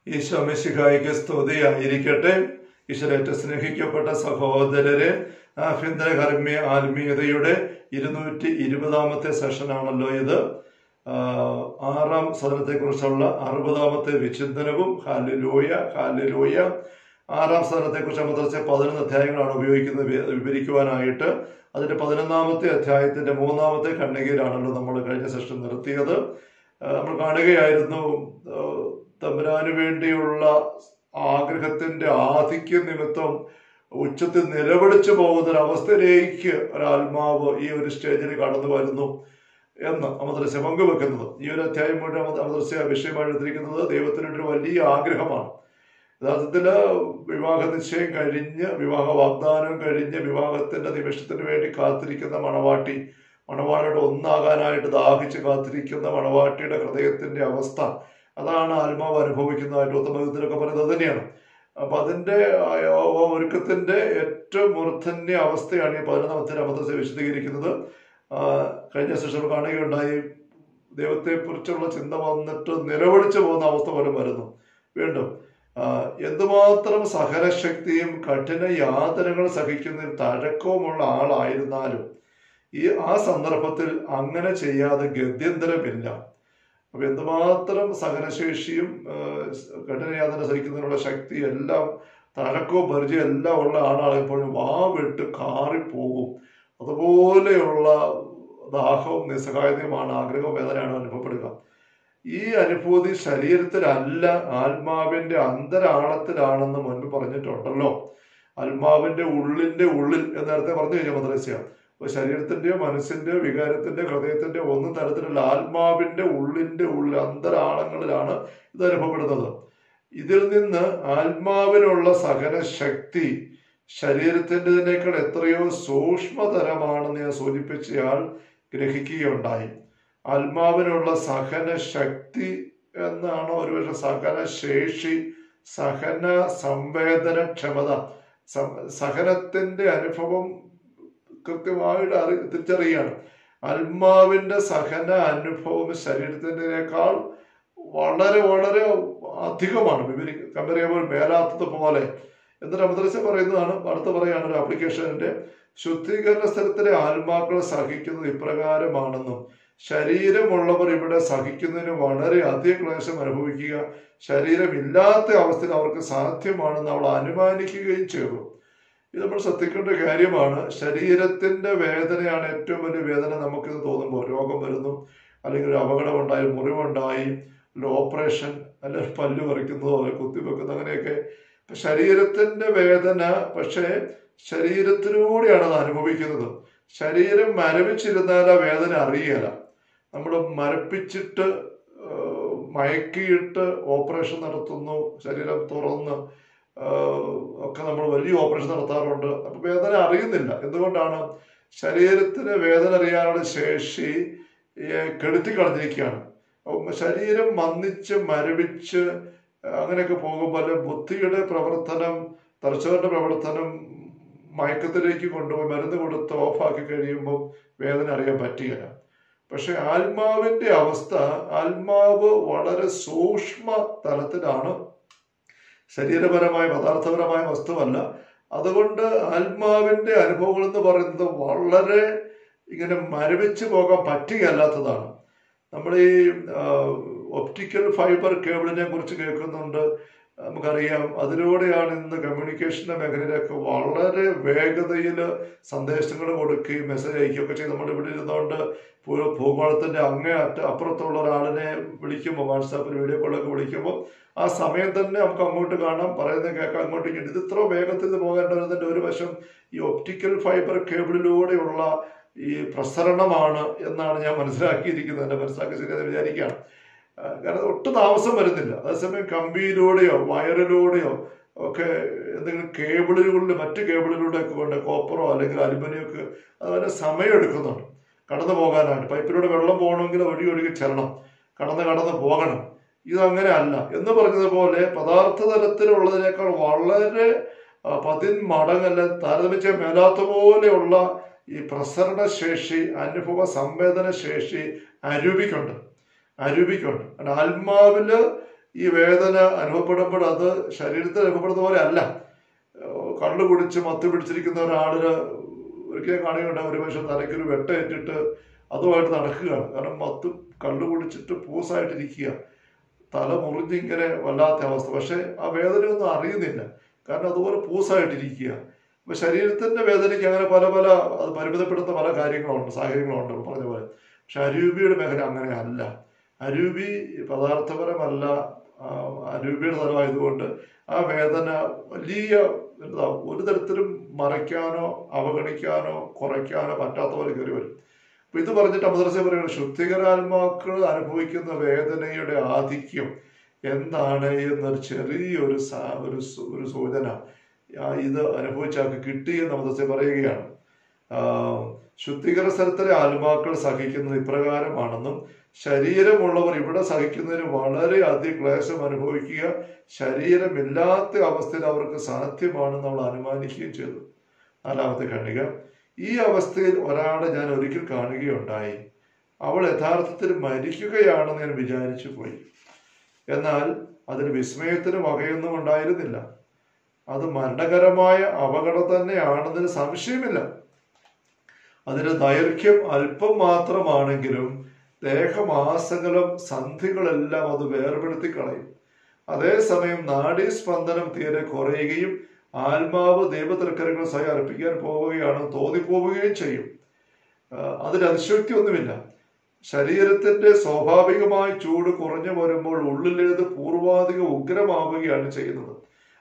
ഈശോ മിശിഹായ്ക്ക് സ്തുതിയായിരിക്കട്ടെ. ഈശ്വരേറ്റ സ്നേഹിക്കപ്പെട്ട സഹോദരരെ, ആഭ്യന്തര കർമ്മീയ ആത്മീയതയുടെ 220ാമത്തെ സെഷനാണല്ലോ ഇത്. ആറാം സദനത്തെക്കുറിച്ചുള്ള 60ാമത്തെ വിചിന്തനവും. Hallelujah hallelujah. ആറാം സദനത്തെക്കുറിച്ച് മദ്രസ 11 അധ്യായങ്ങളാണ് ഉപയോഗിക്കുന്നത് വിവരിക്കുവാനായിട്ട്. അതിന്റെ 11ാമത്തെ അധ്യായത്തിന്റെ 3ാമത്തെ ഖണ്ഡികയിലാണല്ലോ നമ്മൾ കഴിഞ്ഞ സെഷൻ നിർത്തിയത്. നമ്മൾ കാണുകയായിരുന്നു തമ്പുരാന് വേണ്ടിയുള്ള ആഗ്രഹത്തിന്റെ ആധിക്യം നിമിത്തം ഉച്ചത്തിൽ നിലവിളിച്ചു പോകുന്ന ഒരവസ്ഥയിലേക്ക് ഒരാത്മാവ് ഈ ഒരു സ്റ്റേജിൽ കടന്നു വരുന്നു എന്ന് മദ്രസ പങ്കുവെക്കുന്നത്. ഈ ഒരു അധ്യായം മുഴുവൻ മദ്രസ വിഷയമായി എടുത്തിരിക്കുന്നത് ദൈവത്തിനൊരു വലിയ ആഗ്രഹമാണ്. യഥാർത്ഥത്തില് വിവാഹ നിശ്ചയം കഴിഞ്ഞ്, വിവാഹ വാഗ്ദാനം കഴിഞ്ഞ്, വിവാഹത്തിന്റെ നിമിഷത്തിന് വേണ്ടി കാത്തിരിക്കുന്ന മണവാട്ടി, മണവാളിയുടെ ഒന്നാകാനായിട്ട് ദാഹിച്ച് കാത്തിരിക്കുന്ന മണവാട്ടിയുടെ ഹൃദയത്തിന്റെ അവസ്ഥ, അതാണ് ആത്മാവ് അനുഭവിക്കുന്നതായിട്ട് ഉത്തമഗീതത്തിലൊക്കെ പറയുന്നത് തന്നെയാണ്. അപ്പൊ അതിന്റെ ഒരുക്കത്തിന്റെ ഏറ്റവും മൂർധന്യ അവസ്ഥയാണ് ഈ 11ാമത്തെ മദ്രസ വിശദീകരിക്കുന്നത്. കഴിഞ്ഞ സെഷൻ കാണുകയുണ്ടായി, ദൈവത്തെ കുറിച്ചുള്ള ചിന്ത വന്നിട്ട് നിലവിളിച്ചു പോകുന്ന അവസ്ഥ പോലും വരുന്നു. വീണ്ടും എന്തുമാത്രം സഹനശക്തിയും കഠിന യാതനകൾ സഹിക്കുന്നതിൽ തഴക്കവുമുള്ള ആളായിരുന്നാലും ആ സന്ദർഭത്തിൽ അങ്ങനെ ചെയ്യാതെ ഗത്യന്തരമില്ല. അപ്പൊ എന്തുമാത്രം സഹനശേഷിയും കഠിനയാതന സഹിക്കുന്നതിനുള്ള ശക്തി എല്ലാം, തഴക്കവും പരിചയം എല്ലാം ഉള്ള ആളാണ് എപ്പോഴും വിട്ട് കാറിപ്പോകും. അതുപോലെയുള്ള ദാഹവും നിസ്സഹായതയുമാണ്, ആഗ്രഹവും വേദനയാണ് അനുഭവപ്പെടുക. ഈ അനുഭൂതി ശരീരത്തിലല്ല, ആത്മാവിന്റെ അന്തരാളത്തിലാണെന്ന് മുൻപ് പറഞ്ഞിട്ടുണ്ടല്ലോ. ആത്മാവിന്റെ ഉള്ളിന്റെ ഉള്ളിൽ എന്ന് നേരത്തെ പറഞ്ഞു കഴിഞ്ഞാൽ മദ്രസ്യ ശരീരത്തിന്റെയോ മനസ്സിന്റെയോ വികാരത്തിന്റെ ഹൃദയത്തിന്റെ ഒന്നും തരത്തിലുള്ള ആത്മാവിന്റെ ഉള്ളിന്റെ ഉള്ളിൽ അന്തരാളങ്ങളിലാണ് ഇത് അനുഭവപ്പെടുന്നത്. ഇതിൽ നിന്ന് ആത്മാവിനുള്ള സഹനശക്തി ശരീരത്തിൻ്റെതിനേക്കാൾ എത്രയോ സൂക്ഷ്മതരമാണെന്ന് ഞാൻ സൂചിപ്പിച്ചയാൾ ഗ്രഹിക്കുകയുണ്ടായി. ആത്മാവിനുള്ള സഹനശക്തി എന്നാണോ ഒരുപക്ഷെ സഹനശേഷി, സഹന സംവേദനക്ഷമത, സഹനത്തിന്റെ അനുഭവം കൃത്യമായിട്ട് തിരിച്ചറിയാണ്. ആത്മാവിന്റെ സഹന അനുഭവം ശരീരത്തിൻ്റെതിനേക്കാൾ വളരെ വളരെ അധികമാണ്, കമ്പയർ ചെയ്യുമ്പോൾ മേലാത്തത് പോലെ. എന്നിട്ട് മദ്രസ പറയുന്നതാണ്, അടുത്ത് പറയാണ് ഒരു ആപ്ലിക്കേഷന്റെ ശുദ്ധീകരണ സ്ഥലത്തിലെ ആത്മാക്കൾ സഹിക്കുന്നത് ഇപ്രകാരമാണെന്നും ശരീരമുള്ളവർ ഇവിടെ സഹിക്കുന്നതിന് വളരെ അധിക ക്ലേശം അനുഭവിക്കുക ശരീരമില്ലാത്ത അവസ്ഥയിൽ അവർക്ക് സാധ്യമാണെന്ന് അവൾ അനുമാനിക്കുകയും ചെയ്തു. ഇത് നമ്മൾ ശ്രദ്ധിക്കേണ്ട കാര്യമാണ്. ശരീരത്തിന്റെ വേദനയാണ് ഏറ്റവും വലിയ വേദന നമുക്കിത് തോന്നുമ്പോൾ. രോഗം വരുന്നു, അല്ലെങ്കിൽ ഒരു അപകടം ഉണ്ടായി, മുറിവുണ്ടായി, ഓപ്പറേഷൻ, അല്ലെങ്കിൽ പല്ല് പറിക്കുന്നതോ കുത്തിവെക്കുന്നതോ, അങ്ങനെയൊക്കെ ശരീരത്തിന്റെ വേദന. പക്ഷേ ശരീരത്തിലൂടെയാണ് അത് അനുഭവിക്കുന്നത്. ശരീരം മരവിച്ചിരുന്നാൽ ആ വേദന അറിയല. നമ്മൾ മരപ്പിച്ചിട്ട് മയക്കിയിട്ട് ഓപ്പറേഷൻ നടത്തുന്നു, ശരീരം തുറന്ന് ഒക്കെ നമ്മൾ വലിയ ഓപ്പറേഷൻ നടത്താറുണ്ട്. അപ്പൊ വേദന അറിയുന്നില്ല. എന്തുകൊണ്ടാണ്? ശരീരത്തിന് വേദന അറിയാനുള്ള ശേഷി കെടുത്തി കളഞ്ഞിരിക്കുകയാണ്. ശരീരം മന്ദിച്ച് മരവിച്ച് അങ്ങനെയൊക്കെ പോകുമ്പോൾ ബുദ്ധിയുടെ പ്രവർത്തനം, തലച്ചോറിന്റെ പ്രവർത്തനം മയക്കത്തിലേക്ക് കൊണ്ടുപോയി മരുന്ന് കൊടുത്ത് ഓഫാക്കി കഴിയുമ്പോൾ വേദന അറിയാൻ പറ്റുകയില്ല. പക്ഷെ ആത്മാവിന്റെ അവസ്ഥ, ആത്മാവ് വളരെ സൂക്ഷ്മ തലത്തിലാണ്, ശരീരപരമായ പദാർത്ഥപരമായ വസ്തുവല്ല. അതുകൊണ്ട് ആത്മാവിന്റെ അനുഭവങ്ങൾ എന്ന് പറയുന്നത് വളരെ ഇങ്ങനെ മരവിച്ച് പോകാൻ പറ്റുകയല്ലാത്തതാണ്. നമ്മൾ ഈ ഒപ്റ്റിക്കൽ ഫൈബർ കേബിളിനെ കുറിച്ച് കേൾക്കുന്നുണ്ട്, നമുക്കറിയാം. അതിലൂടെയാണ് ഇന്ന് കമ്മ്യൂണിക്കേഷന്റെ മേഖലയിലൊക്കെ വളരെ വേഗതയിൽ സന്ദേശങ്ങൾ കൊടുക്കുകയും മെസ്സേജ് അയക്കുകയൊക്കെ ചെയ്ത് നമ്മൾ ഇവിടെ ഇരുന്നുകൊണ്ട് ഭൂഗോളത്തിന്റെ അപ്പുറത്തുള്ള ഒരാളിനെ വിളിക്കുമ്പോൾ, വാട്സാപ്പിൽ വീഡിയോ കോളൊക്കെ വിളിക്കുമ്പോൾ ആ സമയം തന്നെ നമുക്ക് അങ്ങോട്ട് കാണാം, പറയുന്നത് കേൾക്കാം, അങ്ങോട്ടേക്ക്. ഇത് ഇത്ര വേഗത്തിൽ പോകേണ്ടതിന്റെ ഒരു വശം ഈ ഒപ്റ്റിക്കൽ ഫൈബർ കേബിളിലൂടെയുള്ള ഈ പ്രസരണമാണ് എന്നാണ് ഞാൻ മനസ്സിലാക്കിയിരിക്കുന്നത്. എന്റെ മനസ്സിലാക്കി ശരിയെന്ന് വിചാരിക്കുകയാണ്. കാരണം ഒട്ടും താമസം വരുന്നില്ല. അതേസമയം കമ്പിയിലൂടെയോ വയറിലൂടെയോ ഒക്കെ എന്തെങ്കിലും കേബിളുകളിൽ, മറ്റു കേബിളുകളിലൂടെ ഒക്കെ കൊണ്ട് കോപ്പറോ അല്ലെങ്കിൽ അലുമിനിയം ഒക്കെ അതുപോലെ സമയം എടുക്കുന്നുണ്ട് കടന്നു പോകാനായിട്ട്. പൈപ്പിലൂടെ വെള്ളം പോകണമെങ്കിൽ ഒഴുകി ചെല്ലണം, കടന്ന് പോകണം. ഇതങ്ങനെ അല്ല. എന്ന് പറഞ്ഞതുപോലെ പദാർത്ഥ തലത്തിലുള്ളതിനേക്കാൾ വളരെ 10 മടങ്ങല്ല, താരതമ്യം ചെയ്യാൻ മേലാത്ത പോലെയുള്ള ഈ പ്രസരണശേഷി, അനുഭവ സംവേദന ശേഷി അരൂപിക്കുണ്ട്. ആത്മാവില് ഈ വേദന അനുഭവപ്പെടുമ്പോൾ അത് ശരീരത്തിൽ അനുഭവപ്പെടുന്ന പോലെ അല്ല. കള്ളു കുടിച്ച് മത്ത് പിടിച്ചിരിക്കുന്ന ഒരാളിന് ഒരിക്കലും കാണുകയുണ്ട്, ഒരു പക്ഷെ തലയ്ക്കൊരു വെട്ടേറ്റിട്ട് അതുമായിട്ട് നടക്കുകയാണ്. കാരണം കള്ളു കുടിച്ചിട്ട് പൂസായിട്ടിരിക്കുക, തല മുറിഞ്ഞിങ്ങനെ വല്ലാത്ത അവസ്ഥ. പക്ഷെ ആ വേദനയൊന്നും അറിയുന്നില്ല, കാരണം അതുപോലെ പൂസായിട്ടിരിക്കുക. അപ്പൊ ശരീരത്തിന്റെ വേദനയ്ക്ക് അങ്ങനെ പല പല അത് പരിമിതപ്പെടുന്ന പല കാര്യങ്ങളുണ്ട്, സാഹചര്യങ്ങളുണ്ട് പറഞ്ഞ പോലെ. പക്ഷെ അരൂപിയുടെ മേഖല അങ്ങനെ അല്ല. അരൂപി പദാർത്ഥപരമല്ല, അരൂപിയുടെ തലമായതുകൊണ്ട് ആ വേദന വലിയ ഒരു തരത്തിലും മറയ്ക്കാനോ അവഗണിക്കാനോ കുറയ്ക്കാനോ പറ്റാത്ത പോലെ കയറി വരും. അപ്പൊ ഇത് പറഞ്ഞിട്ട് മദ്രസ പറയുന്നത് ശുദ്ധികരാത്മാക്കൾ അനുഭവിക്കുന്ന വേദനയുടെ ആധിക്യം എന്താണ് എന്നൊരു ചെറിയൊരു ഒരു സൂചന ഇത് അനുഭവിച്ചാൾക്ക് കിട്ടിയെന്ന് മദ്രസ പറയുകയാണ്. ശുദ്ധീകര സ്ഥലത്തിലെ ആത്മാക്കൾ സഹിക്കുന്നത് ഇപ്രകാരമാണെന്നും ശരീരമുള്ളവർ ഇവിടെ സഹിക്കുന്നതിന് വളരെ അതിക്ലേശം അനുഭവിക്കുക ശരീരമില്ലാത്ത അവസ്ഥയിൽ അവർക്ക് സാധ്യമാണെന്ന് നമ്മൾ അനുമാനിക്കുകയും ചെയ്തു. 4-ാമത്തെ ഖണ്ഡിക. ഈ അവസ്ഥയിൽ ഒരാളെ ഞാൻ ഒരിക്കൽ കാണുകയുണ്ടായി. അവൾ യഥാർത്ഥത്തിൽ മരിക്കുകയാണെന്ന് ഞാൻ വിചാരിച്ചു പോയി. എന്നാൽ അതിന് വിസ്മയത്തിന് വകയൊന്നും ഉണ്ടായിരുന്നില്ല. അത് മരണകരമായ അപകടം തന്നെയാണെന്നതിന് സംശയമില്ല. അതിന്റെ ദൈർഘ്യം അല്പം മാത്രമാണെങ്കിലും ദേഹമാസകലം സന്ധികളെല്ലാം അത് വേർപെടുത്തി കളയും. അതേസമയം നാഡീസ്പന്ദനം തീരെ കുറയുകയും ആത്മാവ് ദൈവതൽക്കരങ്ങൾ സ്വയം അർപ്പിക്കാൻ പോവുകയാണ് തോന്നിപ്പോവുകയും ചെയ്യും. അതിന് അതിശയോക്തി ഒന്നുമില്ല. ശരീരത്തിന്റെ സ്വാഭാവികമായ ചൂട് കുറഞ്ഞു വരുമ്പോൾ ഉള്ളിലേത് പൂർവാധിക ഉഗ്രമാവുകയാണ് ചെയ്യുന്നത്.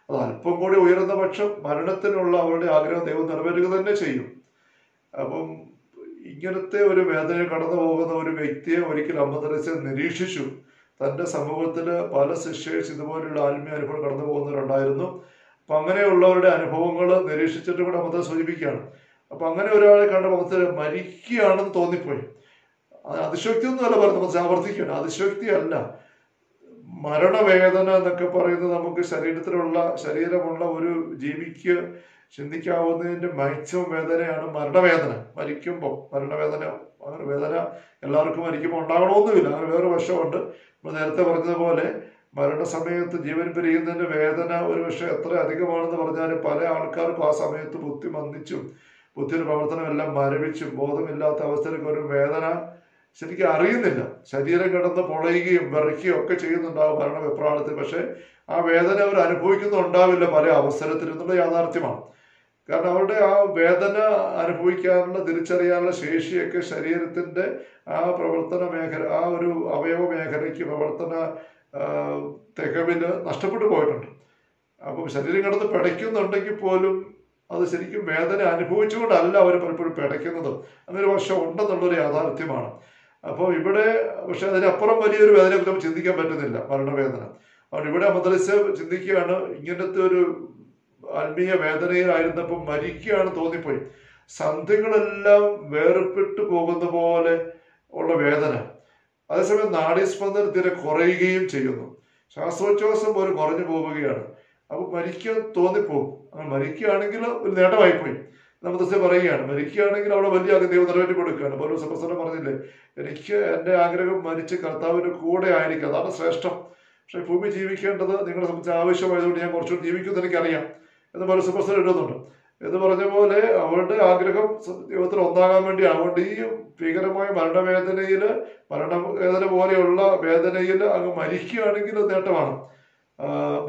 അത് അല്പം കൂടി ഉയർന്ന പക്ഷം മരണത്തിനുള്ള അവരുടെ ആഗ്രഹം ദൈവം നിറവേറ്റുക തന്നെ ചെയ്യും. അപ്പം ഇങ്ങനത്തെ ഒരു വേദന കടന്നു പോകുന്ന ഒരു വ്യക്തിയെ ഒരിക്കൽ അമ്മ നിരീക്ഷിച്ചു. തന്റെ സമൂഹത്തില് പല സിസ്റ്റേഴ്സ് ഇതുപോലുള്ള ആത്മീയ അനുഭവം കടന്നു പോകുന്നവരുണ്ടായിരുന്നു. അപ്പൊ അങ്ങനെയുള്ളവരുടെ അനുഭവങ്ങൾ നിരീക്ഷിച്ചിട്ട് കൂടെ അമ്മ സൂചിപ്പിക്കുകയാണ്. അപ്പൊ അങ്ങനെ ഒരാളെ കണ്ട അമ്മ മരിക്കുകയാണെന്ന് തോന്നിപ്പോയി. അതിശോക്തി ഒന്നുമല്ല പറയുന്നത്, ആവർത്തിക്കുകയാണ്, അതിശോക്തി അല്ല. മരണവേദന എന്നൊക്കെ പറയുന്നത് നമുക്ക് ശരീരമുള്ള ഒരു ജീവിക്ക് ചിന്തിക്കാവുന്നതിന്റെ മാക്സിമം വേദനയാണ് മരണവേദന. മരിക്കുമ്പോൾ മരണവേദന, അങ്ങനെ വേദന എല്ലാവർക്കും മരിക്കുമ്പോൾ ഉണ്ടാകണമെന്നുമില്ല. അങ്ങനെ വേറെ വശമുണ്ട്. നമ്മൾ നേരത്തെ പറഞ്ഞതുപോലെ മരണസമയത്ത് ജീവൻ പിരിയുന്നതിന്റെ വേദന ഒരു പക്ഷെ എത്ര അധികമാണെന്ന് പറഞ്ഞാലും പല ആൾക്കാർക്കും ആ സമയത്ത് ബുദ്ധി മന്ദിച്ചും ബുദ്ധിയുടെ പ്രവർത്തനമെല്ലാം മരവിച്ചും ബോധമില്ലാത്ത അവസ്ഥയിലേക്ക് ഒരു വേദന ശരിക്കും അറിയുന്നില്ല. ശരീരം കിടന്ന് പൊളയുകയും വിറയ്ക്കുകയും ഒക്കെ ചെയ്യുന്നുണ്ടാവും മരണവെപ്രാളത്തിൽ. പക്ഷെ ആ വേദന അവർ അനുഭവിക്കുന്നുണ്ടാവില്ല പല അവസരത്തിലും എന്നുള്ള യാഥാർത്ഥ്യമാണ്. കാരണം അവരുടെ ആ വേദന അനുഭവിക്കാനുള്ള തിരിച്ചറിയാനുള്ള ശേഷിയൊക്കെ ശരീരത്തിന്റെ ആ പ്രവർത്തന മേഖല, ആ ഒരു അവയവ മേഖലയ്ക്ക് പ്രവർത്തന തികവില് നഷ്ടപ്പെട്ടു പോയിട്ടുണ്ട്. അപ്പം ശരീരം കിടന്ന് പിടയ്ക്കുന്നുണ്ടെങ്കിൽ പോലും അത് ശരിക്കും വേദന അനുഭവിച്ചുകൊണ്ടല്ല അവർ പലപ്പോഴും പിടയ്ക്കുന്നത്. അങ്ങനെ ഒരു വശം ഉണ്ടെന്നുള്ളൊരു യാഥാർത്ഥ്യമാണ്. അപ്പോൾ ഇവിടെ പക്ഷെ അതിനപ്പുറം വലിയൊരു വേദനയെ നമുക്ക് ചിന്തിക്കാൻ പറ്റുന്നില്ല, മരണവേദന. അതുകൊണ്ട് ഇവിടെ മദ്രസ ചിന്തിക്കുകയാണ്, ഇങ്ങനത്തെ ഒരു ആത്മീയ വേദനയിലായിരുന്നപ്പോൾ മരിക്കുകയാണ് തോന്നിപ്പോയി. സന്ധികളെല്ലാം വേർപെട്ടു പോകുന്ന പോലെ ഉള്ള വേദന. അതേസമയം നാഡീസ്പന്ദനം തീരെ കുറയുകയും ചെയ്യുന്നു. ശ്വാസോച്ഛ്വാസം പോലും കുറഞ്ഞു പോവുകയാണ്. അപ്പൊ മരിക്കാൻ തോന്നിപ്പോകും. അങ്ങനെ മരിക്കുകയാണെങ്കിൽ ഒരു നേട്ടമായിപ്പോയി. നമുക്ക് പറയുകയാണ്, മരിക്കുകയാണെങ്കിൽ അവിടെ വലിയ ദൈവം നിറവേറ്റി കൊടുക്കുകയാണ്. പൗലോസ് അപ്പോസ്തലൻ പറഞ്ഞില്ലേ, എനിക്ക് എൻ്റെ ആഗ്രഹം മരിച്ച് കർത്താവിന്റെ കൂടെ ആയിരിക്കും, അതാണ് ശ്രേഷ്ഠം. പക്ഷെ ഭൂമി ജീവിക്കേണ്ടത് നിങ്ങളെ സംബന്ധിച്ച് ആവശ്യമായതുകൊണ്ട് ഞാൻ കുറച്ചുകൂടി ജീവിക്കുമെന്ന് എനിക്കറിയാം എന്ന് പൗലോസ് അപ്പോസ്തലൻ എഴുതുന്നുണ്ട്. എന്ന് പറഞ്ഞ പോലെ അവരുടെ ആഗ്രഹം ദൈവത്തിൽ ഒന്നാകാൻ വേണ്ടി. അതുകൊണ്ട് ഈ ഭീകരമായ മരണവേദന പോലെയുള്ള വേദനയിൽ അങ്ങ് മരിക്കുകയാണെങ്കിൽ നേട്ടമാണ്.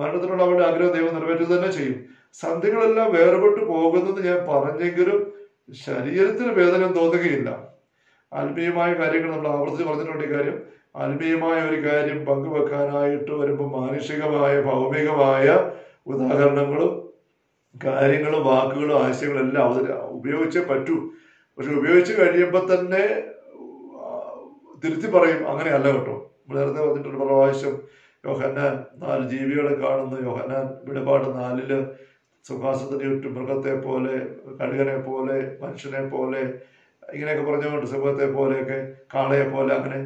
മരണത്തിനുള്ള അവരുടെ ആഗ്രഹം ദൈവം നിറവേറ്റുക തന്നെ ചെയ്യും. സന്ധികളെല്ലാം വേർപെട്ടു പോകുന്നത് ഞാൻ പറഞ്ഞെങ്കിലും ശരീരത്തിന് വേദന തോന്നുകയില്ല. ആത്മീയമായ കാര്യങ്ങൾ നമ്മൾ ആവർത്തിച്ച് പറഞ്ഞിട്ടുണ്ട്. ഈ കാര്യം ആത്മീയമായ ഒരു കാര്യം പങ്കുവെക്കാനായിട്ട് വരുമ്പോൾ മാനുഷികമായ ഭൗമികമായ ഉദാഹരണങ്ങളും കാര്യങ്ങളും വാക്കുകളും ആശയങ്ങളും എല്ലാം ഉപയോഗിച്ചേ പറ്റൂ. പക്ഷെ ഉപയോഗിച്ച് കഴിയുമ്പോൾ തന്നെ തിരുത്തി പറയും, അങ്ങനെയല്ല കേട്ടോ. നമ്മൾ നേരത്തെ പറഞ്ഞിട്ടുണ്ട് പ്രാവശ്യം യോഹന്നാൻ 4 ജീവികളെ കാണുന്നു. യോഹന്നാൻ വെളിപാട് 4 സിംഹാസനത്തിന് ചുറ്റും മൃഗത്തെ പോലെ, കഴുകനെ പോലെ, മനുഷ്യനെ പോലെ, ഇങ്ങനെയൊക്കെ പറഞ്ഞുകൊണ്ട് സിംഹത്തെ പോലെയൊക്കെ, കാളയെ പോലെ. അങ്ങനെ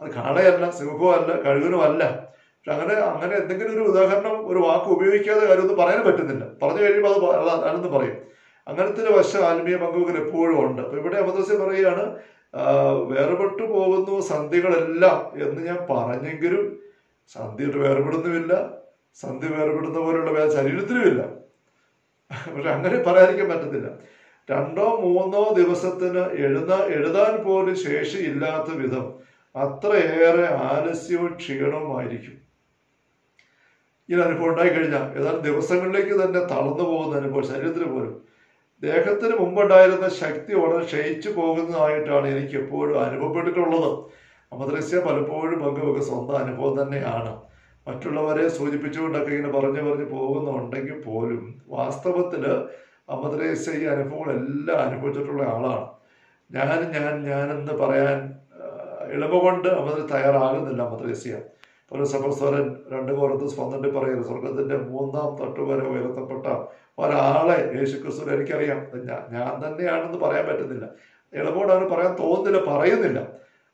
അത് കാളയല്ല, സിംഹവും അല്ല, കഴുകനും അല്ല. പക്ഷെ അങ്ങനെ എന്തെങ്കിലും ഒരു ഉദാഹരണം, ഒരു വാക്ക് ഉപയോഗിക്കാതെ കാര്യമൊന്നും പറയാൻ പറ്റുന്നില്ല. പറഞ്ഞു കഴിയുമ്പോൾ അത് അതെന്ന് പറയും. അങ്ങനത്തെ ഒരു വശം ആത്മീയ പങ്കുവെക്കൽ എപ്പോഴും ഉണ്ട്. അപ്പൊ ഇവിടെ മദ്രസ പറയുകയാണ്, വേർപെട്ടു പോകുന്നു സന്ധികളെല്ലാം എന്ന് ഞാൻ പറഞ്ഞെങ്കിലും സന്ധിയിട്ട് വേർപെടുന്നുമില്ല, സന്ധി വേർപെടുന്ന പോലെയുള്ള വേദന ശരീരത്തിനുമില്ല. പക്ഷെ അങ്ങനെ പറയാതിരിക്കാൻ പറ്റത്തില്ല. 2-3 ദിവസത്തിന് എഴുതാൻ പോലും ശേഷിയില്ലാത്ത വിധം അത്രയേറെ ആലസ്യവും ക്ഷീണവുമായിരിക്കും. ഈ അനുഭവം ഉണ്ടായിക്കഴിഞ്ഞാൽ ഏതാനും ദിവസങ്ങളിലേക്ക് തന്നെ തളർന്നു പോകുന്ന അനുഭവം ശരീരത്തിന് പോലും. ദേഹത്തിന് മുമ്പുണ്ടായിരുന്ന ശക്തി വളരെ ക്ഷയിച്ചു പോകുന്നതായിട്ടാണ് എനിക്ക് എപ്പോഴും അനുഭവപ്പെട്ടിട്ടുള്ളത്. അമദ്രസ്യ പലപ്പോഴും പങ്കുവെക്കുന്ന സ്വന്തം അനുഭവം തന്നെയാണ്. മറ്റുള്ളവരെ സൂചിപ്പിച്ചുകൊണ്ടൊക്കെ ഇങ്ങനെ പറഞ്ഞു പോകുന്നുണ്ടെങ്കിൽ പോലും വാസ്തവത്തിൽ അമദ്രസ്യ ഈ അനുഭവങ്ങളെല്ലാം അനുഭവിച്ചിട്ടുള്ള ആളാണ്. ഞാനെന്ന് പറയാൻ എളിമ കൊണ്ട് അമദ്രസ്യ തയ്യാറാകുന്നില്ല. അമദ്രസ്യ പൗലോസപ്പോസ്തലൻ 2 കൊരിന്ത്യർ 12 പറയുന്നത്, സ്വർഗത്തിന്റെ 3-ാം തട്ട് വരെ ഉയർത്തപ്പെട്ട ഒരാളെ യേശുക്രിസ്തു എനിക്കറിയാം, ഞാൻ തന്നെയാണെന്ന് പറയാൻ പറ്റുന്നില്ല. എളുപ്പമോട് അവന് പറയാൻ തോന്നുന്നില്ല, പറയുന്നില്ല.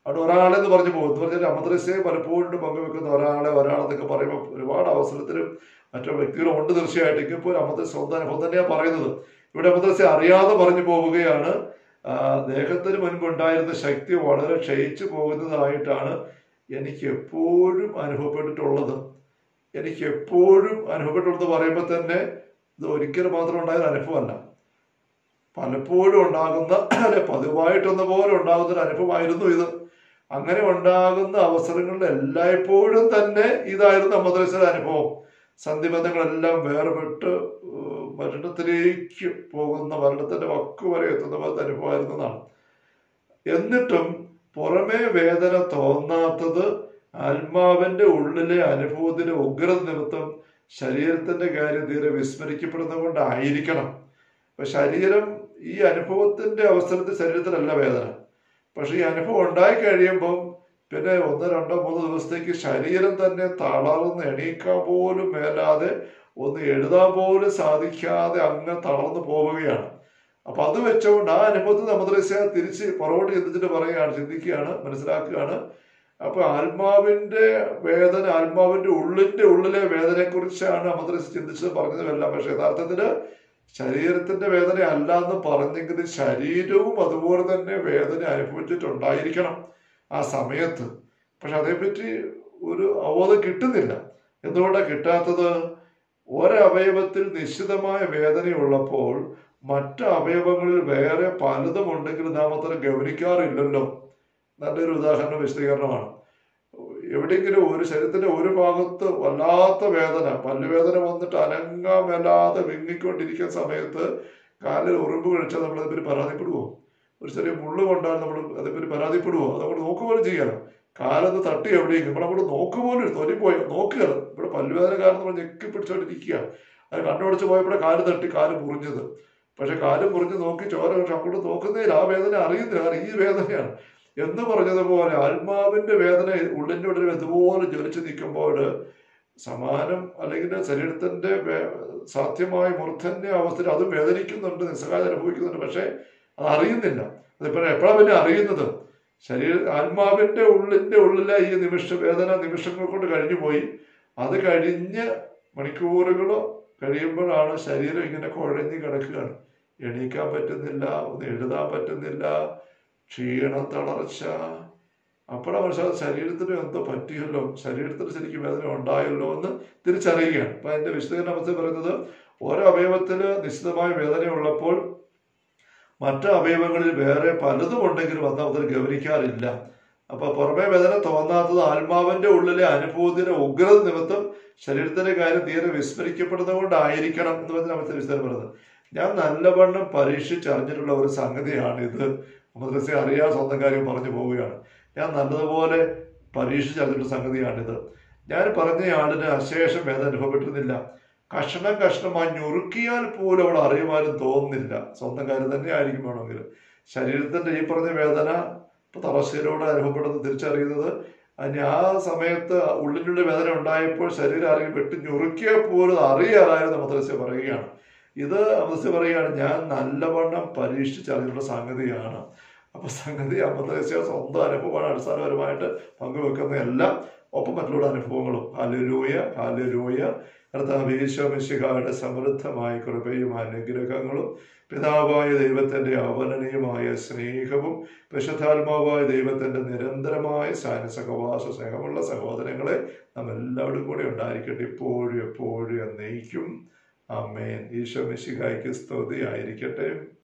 അവിടെ ഒരാളെന്ന് പറഞ്ഞു പോകും. എന്ന് പറഞ്ഞാൽ അമദ്രസ്യയെ പലപ്പോഴും പങ്കുവെക്കുന്ന ഒരാളെന്നൊക്കെ പറയുമ്പോൾ ഒരുപാട് അവസരത്തിലും മറ്റു വ്യക്തികളും ഉണ്ട്. തീർച്ചയായിട്ടും ഇപ്പോൾ അമദ്രസ്യ സ്വന്തം അനുഭവം തന്നെയാണ് പറയുന്നത്. ഇവിടെ അമദ്രസ്യ അറിയാതെ പറഞ്ഞു പോവുകയാണ്. ദേഹത്തിന് മുൻപുണ്ടായിരുന്ന ശക്തി വളരെ ക്ഷയിച്ചു പോകുന്നതായിട്ടാണ് എനിക്ക് എപ്പോഴും അനുഭവപ്പെട്ടിട്ടുള്ളത്. പറയുമ്പോൾ തന്നെ ഇത് ഒരിക്കലും മാത്രം ഉണ്ടായ അനുഭവമല്ല, പലപ്പോഴും ഉണ്ടാകുന്ന പതിവായിട്ടൊന്ന പോലെ ഉണ്ടാകുന്ന ഒരു അനുഭവമായിരുന്നു ഇത്. അങ്ങനെ ഉണ്ടാകുന്ന അവസരങ്ങളിൽ എല്ലായ്പ്പോഴും തന്നെ ഇതായിരുന്നു അമദ്രസ്യയുടെ അനുഭവം. സന്ധിബന്ധങ്ങളെല്ലാം വേർപെട്ട് മരണത്തിലേക്ക് പോകുന്ന, മരണത്തിന്റെ വക്ക് വരെ എത്തുന്ന പോലത്തെ അനുഭവമായിരുന്നതാണ്. എന്നിട്ടും പുറമേ വേദന തോന്നാത്തത് ആത്മാവിന്റെ ഉള്ളിലെ അനുഭവത്തിന്റെ ഉഗ്രത നിമിത്തം ശരീരത്തിന്റെ കാര്യം തീരെ വിസ്മരിക്കപ്പെടുന്നത് കൊണ്ടായിരിക്കണം. അപ്പൊ ശരീരം ഈ അനുഭവത്തിന്റെ അവസരത്തിൽ ശരീരത്തിലല്ല വേദന. പക്ഷെ ഈ അനുഭവം ഉണ്ടായി കഴിയുമ്പം പിന്നെ 1-2-3 ദിവസത്തേക്ക് ശരീരം തന്നെ തളർന്ന് എണീക്കാൻ പോലും മേലാതെ, ഒന്ന് എഴുതാൻ പോലും സാധിക്കാതെ അങ്ങ് തളർന്നു പോവുകയാണ്. അപ്പൊ അത് വെച്ചുകൊണ്ട് ആ അനുഭവത്തിൽ അമദ്രസ്യ തിരിച്ച് പുറകോട്ട് ചിന്തിക്കുകയാണ്, മനസ്സിലാക്കുകയാണ്. അപ്പൊ ആത്മാവിന്റെ വേദന, ആത്മാവിന്റെ ഉള്ളിലെ വേദനയെ കുറിച്ചാണ് അമദ്രസ്യ ചിന്തിച്ചത്, പറഞ്ഞതുമെല്ലാം. പക്ഷെ യഥാർത്ഥത്തില് ശരീരത്തിന്റെ വേദന അല്ല എന്ന് പറഞ്ഞെങ്കിൽ ശരീരവും അതുപോലെ തന്നെ വേദന അനുഭവിച്ചിട്ടുണ്ടായിരിക്കണം ആ സമയത്ത്. പക്ഷെ അതേപ്പറ്റി ഒരു അവബോധം കിട്ടുന്നില്ല. എന്തുകൊണ്ടാണ് കിട്ടാത്തത്? ഒരവയവത്തിൽ നിശ്ചിതമായ വേദനയുള്ളപ്പോൾ മറ്റ് അവയവങ്ങളിൽ വേറെ പലതും ഉണ്ടെങ്കിൽ നാം അത്ര ഗൗനിക്കാറില്ലല്ലോ. നല്ലൊരു ഉദാഹരണം, വിശദീകരണമാണ്. എവിടെയെങ്കിലും ഒരു ശരീരത്തിന്റെ ഒരു ഭാഗത്ത് വല്ലാത്ത വേദന, പല്ലുവേദന വന്നിട്ട് അനങ്ങാൻ മേലാതെ വിങ്ങിക്കൊണ്ടിരിക്കുന്ന സമയത്ത് കാലിൽ ഉറുമ്പ് കഴിച്ചാൽ നമ്മൾ അതിപ്പറ്റി പരാതിപ്പെടുവോ? ഒരു ചെറിയ മുള്ളു കൊണ്ടാൽ നമ്മൾ അതിപ്പറ്റി പരാതിപ്പെടുവോ? അതങ്ങോട്ട് നോക്കുപോലും ചെയ്യാലോ. കാലത്ത് തട്ടി എവിടെയെങ്കിലും നമ്മളങ്ങോട്ട് നോക്കുപോലും, തൊലിപ്പോയി നോക്കുക. ഇവിടെ പല്ലുവേദന കാരണം നമ്മൾ ഞെക്കി പിടിച്ചോണ്ടിരിക്കുക. അത് കണ്ണുപിടിച്ച് പോയപ്പോഴേ കാല് തട്ടി കാല് മുറിഞ്ഞത്. പക്ഷെ കാല് മുറിഞ്ഞ് നോക്കി ചോര അങ്ങോട്ട് നോക്കുന്നതിൽ ആ വേദന അറിയുന്നില്ല. കാരണം ഈ വേദനയാണ് എന്ന് പറഞ്ഞതുപോലെ ആത്മാവിന്റെ വേദന ഉള്ളിൻ്റെ ഉള്ളിൽ ഇതുപോലെ ജ്വലിച്ച് നിൽക്കുമ്പോൾ സമാനം അല്ലെങ്കിൽ ശരീരത്തിന്റെ സാധ്യമായ മൂർധന്യ അവസ്ഥയിൽ അതും വേദനിക്കുന്നുണ്ട്, നിസ്സഹായത അനുഭവിക്കുന്നുണ്ട്. പക്ഷെ അത് അറിയുന്നില്ല. അതിപ്പോ എപ്പോഴാണ് പിന്നെ അറിയുന്നത്? ആത്മാവിന്റെ ഉള്ളിലെ ഈ വേദന നിമിഷങ്ങൾ കൊണ്ട് കഴിഞ്ഞു പോയി. അത് കഴിഞ്ഞ് മണിക്കൂറുകളോ കഴിയുമ്പോഴാണ് ശരീരം ഇങ്ങനെ കുഴഞ്ഞു കിടക്കുകയാണ്. എണീക്കാൻ പറ്റുന്നില്ല, ഒന്ന് എഴുതാൻ പറ്റുന്നില്ല, ക്ഷീണം, തളർച്ച. അപ്പോഴാണ് മനസ്സിലായത് ശരീരത്തിന് എന്തോ പറ്റിയല്ലോ, ശരീരത്തിന് ശരിക്കും വേദന ഉണ്ടായല്ലോ എന്ന് തിരിച്ചറിയുകയാണ്. അപ്പൊ അതിന്റെ വിശദീകരണ അവസ്ഥ പറയുന്നത്, ഓരോ അവയവത്തില് നിശ്ചിതമായ വേദനയുള്ളപ്പോൾ മറ്റ് അവയവങ്ങളിൽ വേറെ പലതും ഉണ്ടെങ്കിലും അത് അവർ ഗൗനിക്കാറില്ല. അപ്പൊ പുറമേ വേദന തോന്നാത്തത് ആത്മാവിന്റെ ഉള്ളിലെ അനുഭവത്തിന്റെ ഉഗ്രത നിമിത്തം ശരീരത്തിന്റെ കാര്യം തീരെ വിസ്മരിക്കപ്പെടുന്നത് കൊണ്ടായിരിക്കണം എന്ന് പറഞ്ഞ അവസ്ഥ വിശദീകരണം പറയുന്നത്. ഞാൻ നല്ലവണ്ണം പരീക്ഷിച്ചറിഞ്ഞിട്ടുള്ള ഒരു സംഗതിയാണിത്. അമദ്രസ്യ അറിയാതെ സ്വന്തം കാര്യം പറഞ്ഞു പോവുകയാണ്. ഞാൻ നല്ലതുപോലെ പരീക്ഷിച്ചറിഞ്ഞിട്ടുള്ള സംഗതിയാണിത്. ഞാൻ പറഞ്ഞയാളിന് അശേഷം വേദന അനുഭവപ്പെട്ടിരുന്നില്ല. കഷ്ണമായി ഞുറുക്കിയാൽ പോലും അവിടെ അറിയുവാനും തോന്നുന്നില്ല. സ്വന്തം കാര്യം തന്നെ ആയിരിക്കും വേണമെങ്കിൽ. ശരീരത്തിന്റെ ഈ പറഞ്ഞ വേദന തളർച്ചയിലൂടെ അനുഭവപ്പെടുന്നത് തിരിച്ചറിയുന്നത്. അതിന് ആ സമയത്ത് ഉള്ളിലുള്ള വേദന ഉണ്ടായപ്പോൾ ശരീരം അറിയും വെട്ടി ഞുറുക്കിയാൽ പോലും അറിയാറായിരുന്നു അമദ്രസ്യ പറയുകയാണ്. ഇത് അമദ്രസ്യ പറയുകയാണ്, ഞാൻ നല്ലവണ്ണം പരീക്ഷിച്ചറിഞ്ഞിട്ടുള്ള സംഗതിയാണ്. അപ്പൊ സംഗതി അമദ്രസ്യ സ്വന്തം അനുഭവമാണ് അടിസ്ഥാനപരമായിട്ട് പങ്കുവെക്കുന്ന എല്ലാം, ഒപ്പം മറ്റുള്ള അനുഭവങ്ങളും. Hallelujah, hallelujah. കർത്താവ് ഈശോ മിശിഹായുടെ സമൃദ്ധമായ കൃപയും അനുഗ്രഹങ്ങളും പിതാവായ ദൈവത്തിൻ്റെ അവർണ്ണനീയമായ സ്നേഹവും പരിശുദ്ധാത്മാവായ ദൈവത്തിൻ്റെ നിരന്തരമായ സഹവാസ സ്നേഹമുള്ള സഹോദരങ്ങളെ നാം എല്ലാവരും കൂടെ ഉണ്ടായിരിക്കട്ടെ, ഇപ്പോഴും എപ്പോഴും എന്നേക്കും. ആമേൻ. ഈശോ മിശിഹായ്ക്ക് സ്തുതി ആയിരിക്കട്ടെ.